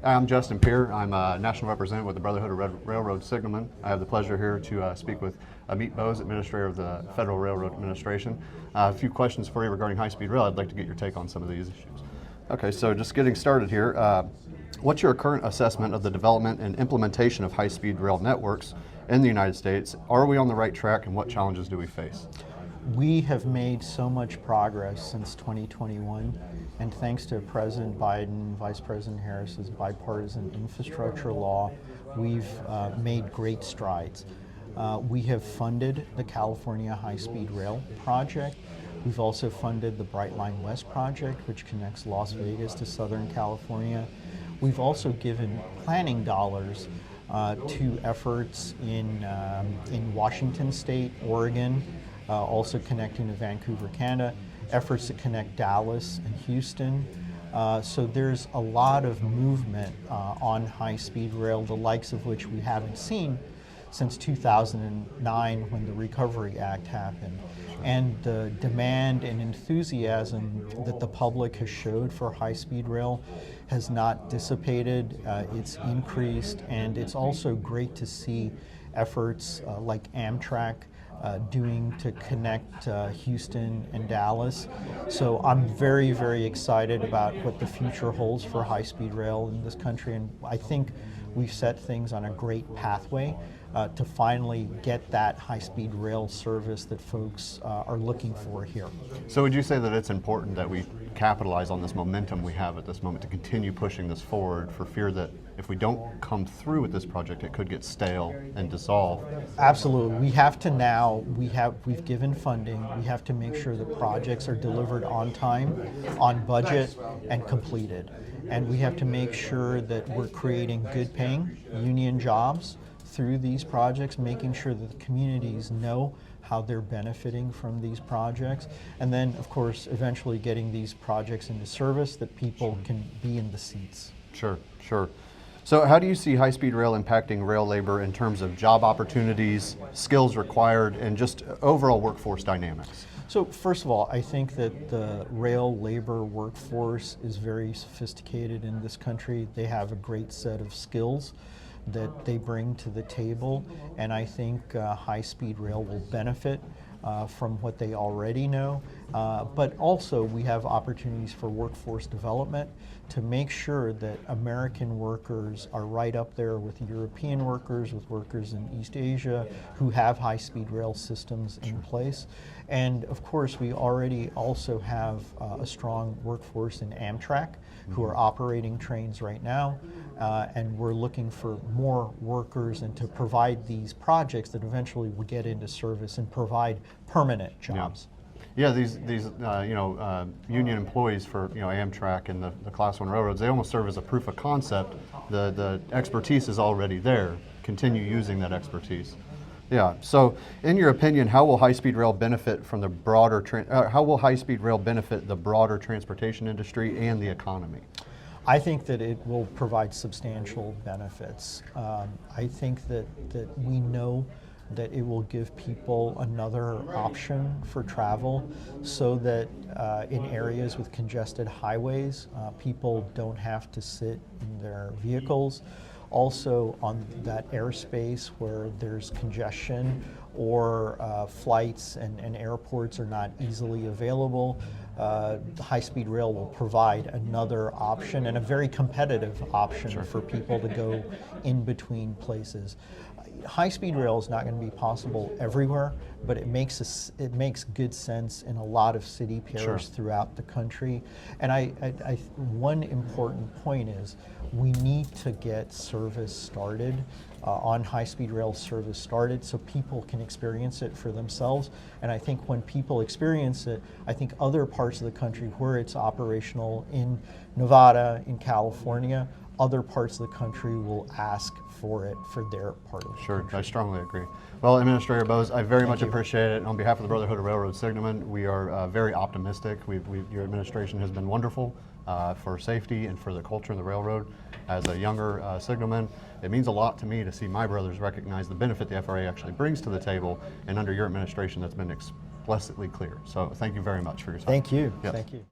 I'm Justin Peer. I'm a national representative with the Brotherhood of Railroad Signalmen. I have the pleasure here to speak with Amit Bose, Administrator of the Federal Railroad Administration. A few questions for you regarding high-speed rail. I'd like to get your take on some of these issues. Okay, so just getting started here. What's your current assessment of the development and implementation of high-speed rail networks in the United States? Are we on the right track, and what challenges do we face? We have made so much progress since 2021, and thanks to President Biden, Vice President Harris's bipartisan infrastructure law, we've made great strides. We have funded the California High-Speed Rail project. We've also funded the Brightline West project, which connects Las Vegas to Southern California. We've also given planning dollars to efforts in Washington State, Oregon, also connecting to Vancouver, Canada, efforts to connect Dallas and Houston. So there's a lot of movement on high-speed rail, the likes of which we haven't seen since 2009 when the Recovery Act happened. And the demand and enthusiasm that the public has showed for high-speed rail has not dissipated, it's increased, and it's also great to see efforts like Amtrak doing to connect Houston and Dallas. So I'm very, very excited about what the future holds for high-speed rail in this country, and I think we've set things on a great pathway to finally get that high-speed rail service that folks are looking for here. So would you say that it's important that we capitalize on this momentum we have at this moment to continue pushing this forward, for fear that if we don't come through with this project, it could get stale and dissolve? Absolutely. We have to now, we've given funding, we have to make sure that projects are delivered on time, on budget, and completed. And we have to make sure that we're creating good paying union jobs through these projects, making sure that the communities know how they're benefiting from these projects, and then of course eventually getting these projects into service that people can be in the seats. Sure, sure. So how do you see high-speed rail impacting rail labor in terms of job opportunities, skills required, and just overall workforce dynamics? So first of all, I think that the rail labor workforce is very sophisticated in this country. They have a great set of skills that they bring to the table, and I think high-speed rail will benefit from what they already know. But also we have opportunities for workforce development to make sure that American workers are right up there with European workers, with workers in East Asia who have high-speed rail systems in place. And of course we already also have a strong workforce in Amtrak who are operating trains right now, and we're looking for more workers and to provide these projects that eventually will get into service and provide permanent jobs. Yeah, these union employees for Amtrak and the Class 1 railroads, they almost serve as a proof of concept. The expertise is already there. Continue using that expertise. Yeah. So, in your opinion, how will high-speed rail benefit from the broader? How will high-speed rail benefit the broader transportation industry and the economy? I think that it will provide substantial benefits. I think that we know that it will give people another option for travel, so that in areas with congested highways, people don't have to sit in their vehicles. Also on that airspace where there's congestion or flights and airports are not easily available, the high-speed rail will provide another option, and a very competitive option for people to go in between places. High-speed rail is not going to be possible everywhere, but it makes good sense in a lot of city pairs throughout the country. And one important point is we need to get service started, on high-speed rail service started, so people can experience it for themselves. And I think when people experience it, I think other parts of the country where it's operational, in Nevada, in California, other parts of the country will ask for it for their part of the country. I strongly agree. Well, Administrator Bose, I very much appreciate it. On behalf of the Brotherhood of Railroad Signalmen, we are very optimistic. Your administration has been wonderful for safety and for the culture of the railroad. As a younger signalman, it means a lot to me to see my brothers recognize the benefit the FRA actually brings to the table, and under your administration that's been explicitly clear. So thank you very much for your time. Thank you. Yes. Thank you.